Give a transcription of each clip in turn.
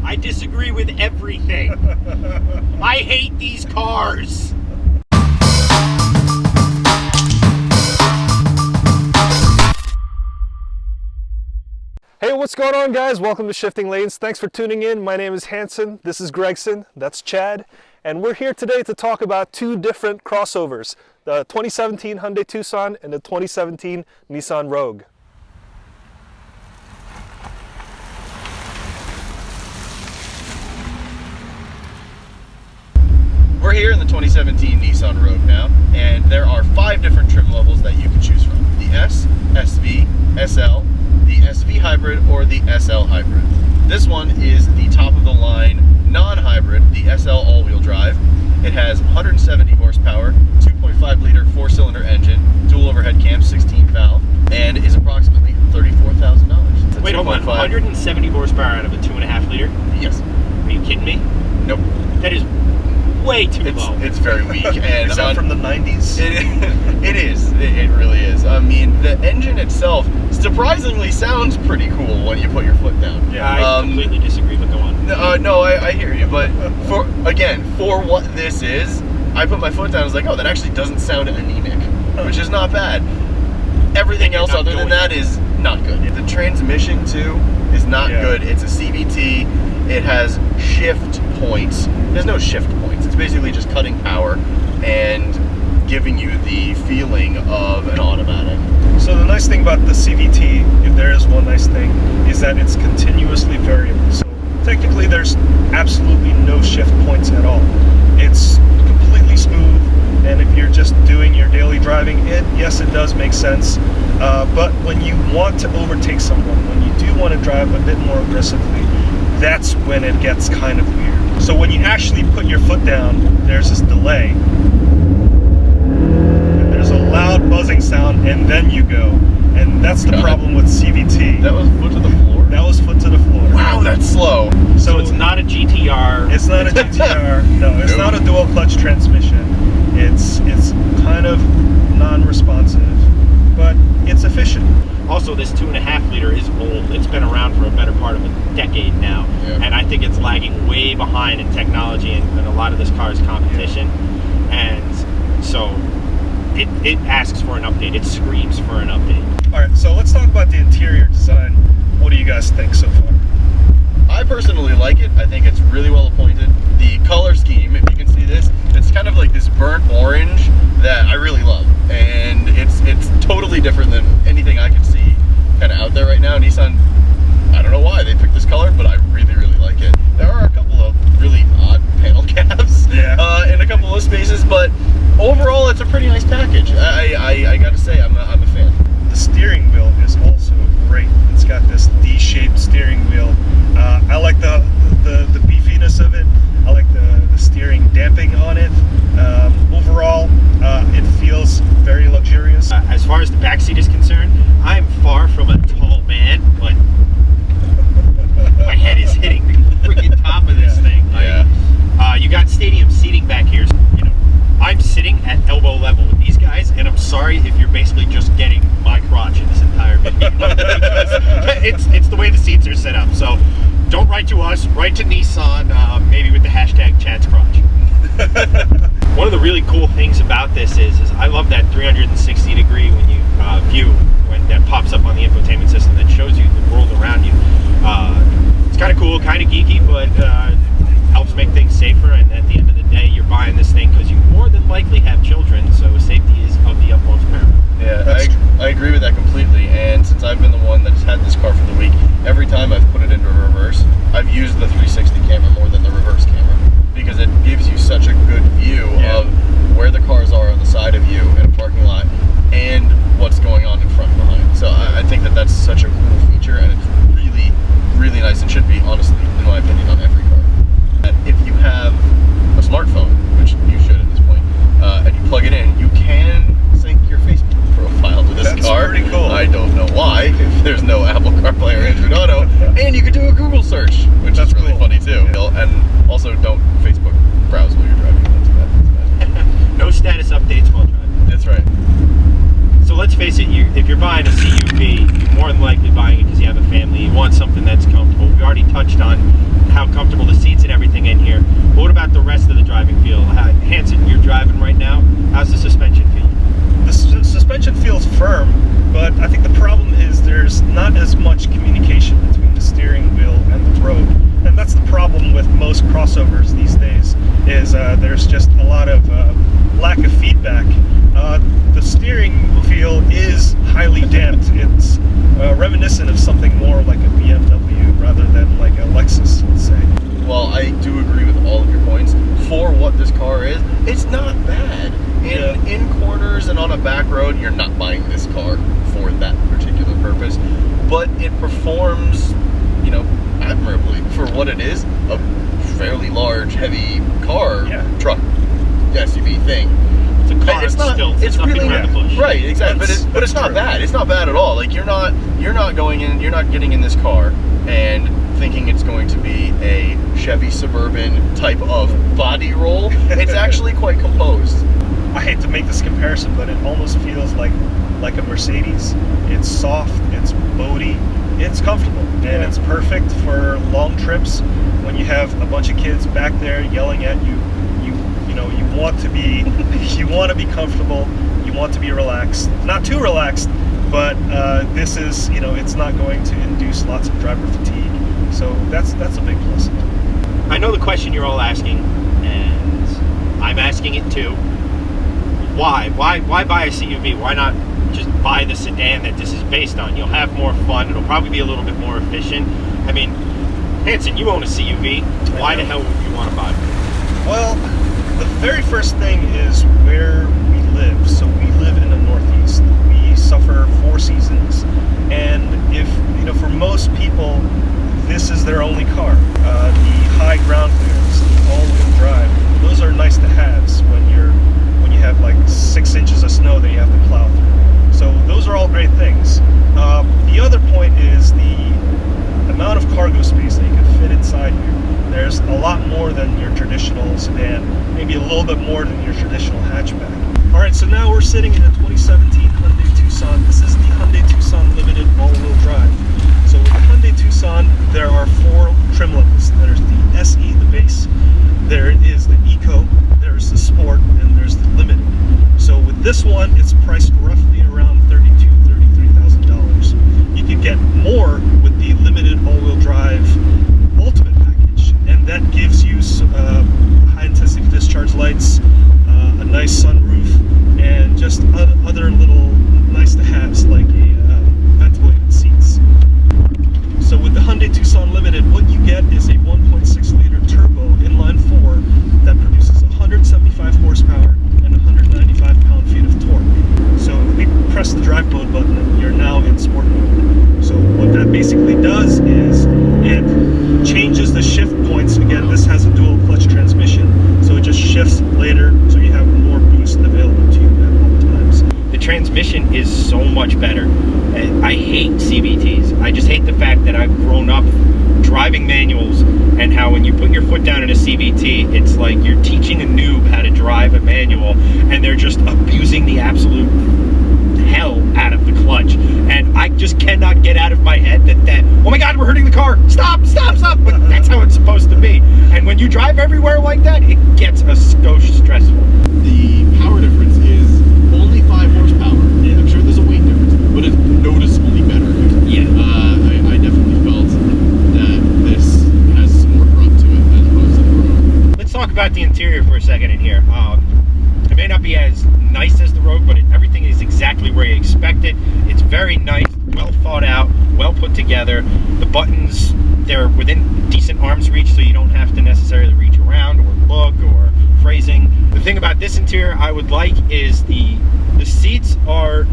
I disagree with everything. I hate these cars. Hey, what's going on, guys? Welcome to Shifting Lanes. Thanks for tuning in. My name is Hanson. This is Gregson. That's Chad. And we're here today to talk about two different crossovers, the 2017 Hyundai Tucson and the 2017 Nissan Rogue. We're here in the 2017 Nissan Rogue now, and there are 5 different trim levels that you can choose from. The S, SV, SL, the SV Hybrid, or the SL Hybrid. This one is the top of the line non-hybrid, the SL all-wheel drive. It has 170 horsepower, 2.5 liter 4-cylinder engine, dual overhead cam, 16 valve, and is approximately $34,000. Wait, hold on, 170 horsepower out of a 2.5 liter? Yes. Are you kidding me? Nope. That is way too low. It's very weak. And is that from the 90s? It is. It really is. I mean, the engine itself surprisingly sounds pretty cool when you put your foot down. Yeah, I completely disagree, but go on. No, I hear you. But for what this is, I put my foot down. I was like, oh, that actually doesn't sound anemic, which is not bad. Everything else other than that is not good. The transmission too is not good. It's a CVT. It has shift points. There's no shift points. It's basically just cutting power and giving you the feeling of an automatic. So the nice thing about the CVT, if there is one nice thing, is that it's continuously variable. So technically there's absolutely no shift points at all. It's completely smooth, and if you're just doing your daily driving, yes, it does make sense. But when you want to overtake someone, when you do want to drive a bit more aggressively, that's when it gets kind of weird. So when you actually put your foot down, there's this delay. And there's a loud buzzing sound, and then you go. And that's the problem with CVT. That was foot to the floor? That was foot to the floor. Wow, that's slow. So it's not a GTR. It's not a GTR. No, it's not a dual clutch transmission. It's kind of non-responsive, but it's efficient. Also, this 2.5 liter is old. It's been around for a better part of a decade now, and I think it's lagging way behind in technology and a lot of this car's competition. And so it asks for an update. It screams for an update. All right, so let's talk about the interior design. What do you guys think so far? I personally like it. I think it's really well appointed. The color scheme, if you can see this, it's kind of like this burnt orange that I really love, and it's totally different than anything I can see kind of out there right now. Nissan, I don't know why they picked this color, but I really like it. There are a couple of really odd panel caps in a couple of spaces, but overall it's a pretty nice package. I gotta say, I'm a fan. The steering wheel is also great. It's got this D-shaped steering wheel. I like the beefiness of it. I like the steering damping on it. Overall, it feels very luxurious. As far as the backseat is concerned, I'm far from a tall man, but my head is hitting the freaking top of this thing. You got stadium seating back here. You know, I'm sitting at elbow level with these guys, and I'm sorry if you're basically just getting my crotch in this entire video. It's the way the seats are set up. So don't write to us, write to Nissan, maybe with the hashtag Chad's crotch. One of the really cool things about this is I love that 360 degree when you view, when that pops up on the infotainment system that shows you the world around you. It's kind of cool, kind of geeky, but helps make things safer. And at the end of the day, you're buying this thing because you more than likely have children, so safety is of the utmost paramount. Yeah, I agree with that completely. And since I've been the one that's had this car for the week, every time I've put it into reverse, I've used the 360 camera more than the reverse camera, because it gives you such a good view of where the cars are on the side of you in a parking lot and what's going on in front and behind. So I think that that's such a cool feature, and it's really nice, and should be, honestly, in my opinion, on every car. And if you have a smartphone, which you should at this point, and you plug it in, you can sync your Facebook profile to this car. That's pretty cool. I don't know why, if there's no Apple CarPlay or Android Auto, and you can do a Google search, which is really funny too. And also, don't Facebook browse while you're driving. That's bad. No status updates while driving. That's right. So let's face it, if you're buying a CUV, you're more than likely buying it because you have a family. You want something that's comfortable. We already touched on how comfortable firm, but I think the problem is there's not as much communication between the steering wheel and the road. And that's the problem with most crossovers these days, is there's just a lot of lack of feedback. The steering wheel is highly damped. It's reminiscent of something more like a BMW rather than like a Lexus, let's say. Well, I do agree with all of your points. For what this car is, it's not bad. In corners and on a back road, you're not buying this car for that particular purpose. But it performs, you know, admirably for what it is. A fairly large, heavy car, truck, SUV thing. It's a car. It's really around the bush. Right, exactly. But it's not bad. It's not bad at all. Like you're not getting in this car and thinking it's going to be a Chevy Suburban type of body roll. It's actually quite composed. I hate to make this comparison, but it almost feels like a Mercedes. It's soft, it's boaty, it's comfortable, and it's perfect for long trips when you have a bunch of kids back there yelling at you. You want to be comfortable, you want to be relaxed, not too relaxed, but this is, it's not going to induce lots of driver fatigue. So that's a big plus. I know the question you're all asking, and I'm asking it too. Why buy a CUV? Why not just buy the sedan that this is based on? You'll have more fun. It'll probably be a little bit more efficient. I mean, Hanson, you own a CUV. Why the hell would you want to buy it? Well, the very first thing is where we live. So we live in the Northeast. We suffer 4 seasons, and if for most people, this is their only car. The high ground clearance, the all-wheel drive, those are nice to haves when you have like 6 inches of snow that you have to plow through. So those are all great things. The other point is the amount of cargo space that you can fit inside here. There's a lot more than your traditional sedan, maybe a little bit more than your traditional hatchback. All right, so now we're sitting in a 2017 Hyundai Tucson. This is the Hyundai Tucson Limited all-wheel drive. So with the Hyundai Tucson, there are 4 trim levels. There's the SE, the base. There is the Eco, there's the Sport, and there's the Limited. So with this one, it's priced roughly around $33,000. You can get more with the Limited all-wheel drive Ultimate package, and that gives you high-intensity discharge lights, a nice sunroof, and just other little nice-to-haves like ventilated seats. So with the Hyundai Tucson Limited, what you get is a 1.6-liter turbo inline-4 that produces 175 horsepower and 195 pound-feet of torque. So if we press the drive mode button, you're now in sport mode. So what that basically does is it changes the shift points. Again, this has a dual clutch transmission, so it just shifts later, so you have more boost available to you at all times. The transmission is so much better. I hate CVTs. I just hate the fact that I've grown up driving manuals, and how when you put your foot down in a CVT, it's like you're teaching a noob how to drive a manual, and they're just abusing the absolute hell out of the clutch. And I just cannot get out of my head that oh my god, we're hurting the car, stop, but that's how it's supposed to be. And when you drive everywhere like that, it gets a skosh stressful. The power difference is only 5 horsepower. Yeah. I'm sure there's a weight difference, but it's noticeably better. Yeah. I definitely felt that this has some more grunt to it as opposed to the Rogue. Let's talk about the interior for a second in here. It may not be as nice as the Rogue, but everything is exactly where you expect it. It's very nice, well thought out, well put together. The buttons, they're within decent arm's reach, so you don't have to necessarily reach around or look or phrasing. The thing about this interior I would like is the seats are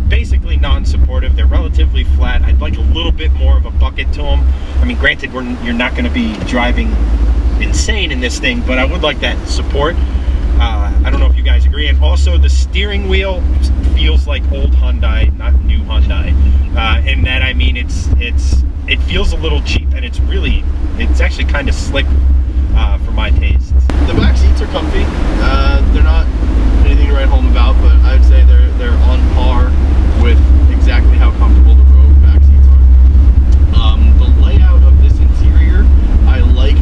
basically non-supportive. They're relatively flat. I'd like a little bit more of a bucket to them. I mean, granted, you're not going to be driving insane in this thing, but I would like that support. I don't know if you guys agree. And also the steering wheel feels like old Hyundai, not new Hyundai. In that, I mean, it feels a little cheap, and it's actually kind of slick for my taste. The back seats are comfy. They're not anything to write home about, but I'd say they're on par with exactly how comfortable the Rogue back seats are. The layout of this interior I like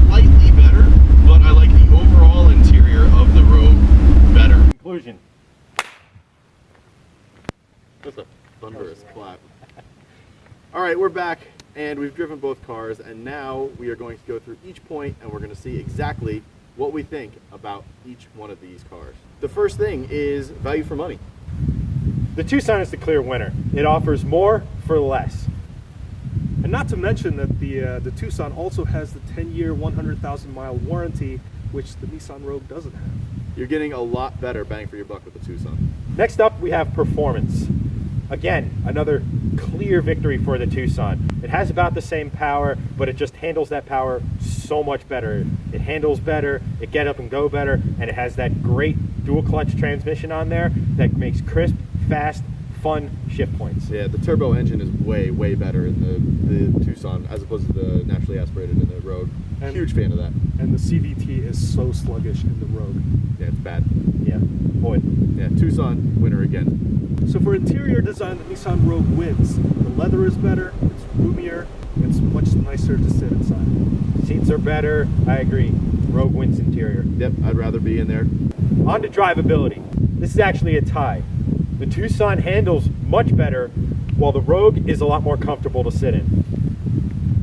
slightly better, but I like the overall interior of the Rogue better. Conclusion. right, we're back, and we've driven both cars, and now we are going to go through each point, and we're going to see exactly what we think about each one of these cars. The first thing is value for money. The Tucson is the clear winner. It offers more for less. And not to mention that the Tucson also has the 10-year, 100,000-mile warranty, which the Nissan Rogue doesn't have. You're getting a lot better bang for your buck with the Tucson. Next up, we have performance. Again, another clear victory for the Tucson. It has about the same power, but it just handles that power so much better. It handles better, it get up and go better, and it has that great dual clutch transmission on there that makes crisp, fast, fun shift points. Yeah, the turbo engine is way, way better in the Tucson as opposed to the naturally aspirated in the Rogue. And, huge fan of that. And the CVT is so sluggish in the Rogue. Yeah, it's bad. Yeah, boy. Yeah, Tucson winner again. So for interior design, the Nissan Rogue wins. The leather is better, it's roomier, it's much nicer to sit inside. Seats are better, I agree. Rogue wins interior. Yep, I'd rather be in there. On to drivability. This is actually a tie. The Tucson handles much better, while the Rogue is a lot more comfortable to sit in.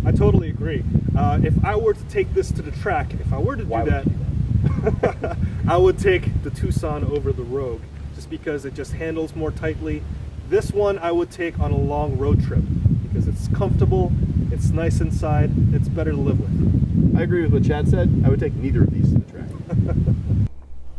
I totally agree. If I were to take this to the track, if I were to do that, I would take the Tucson over the Rogue, just because it just handles more tightly. This one I would take on a long road trip, because it's comfortable, it's nice inside, it's better to live with. I agree with what Chad said. I would take neither of these to the track.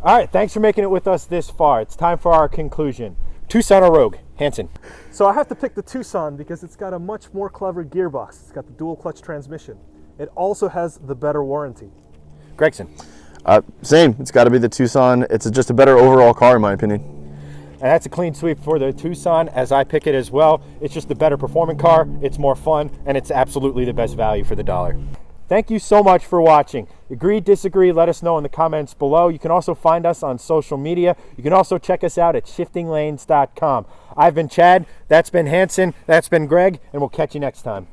All right, thanks for making it with us this far. It's time for our conclusion. Tucson or Rogue? Hanson. So I have to pick the Tucson because it's got a much more clever gearbox. It's got the dual clutch transmission. It also has the better warranty. Gregson. Same. It's got to be the Tucson. It's just a better overall car, in my opinion. And that's a clean sweep for the Tucson, as I pick it as well. It's just the better performing car, it's more fun, and it's absolutely the best value for the dollar. Thank you so much for watching. Agree, disagree, let us know in the comments below. You can also find us on social media. You can also check us out at shiftinglanes.com. I've been Chad, that's been Hanson, that's been Greg, and we'll catch you next time.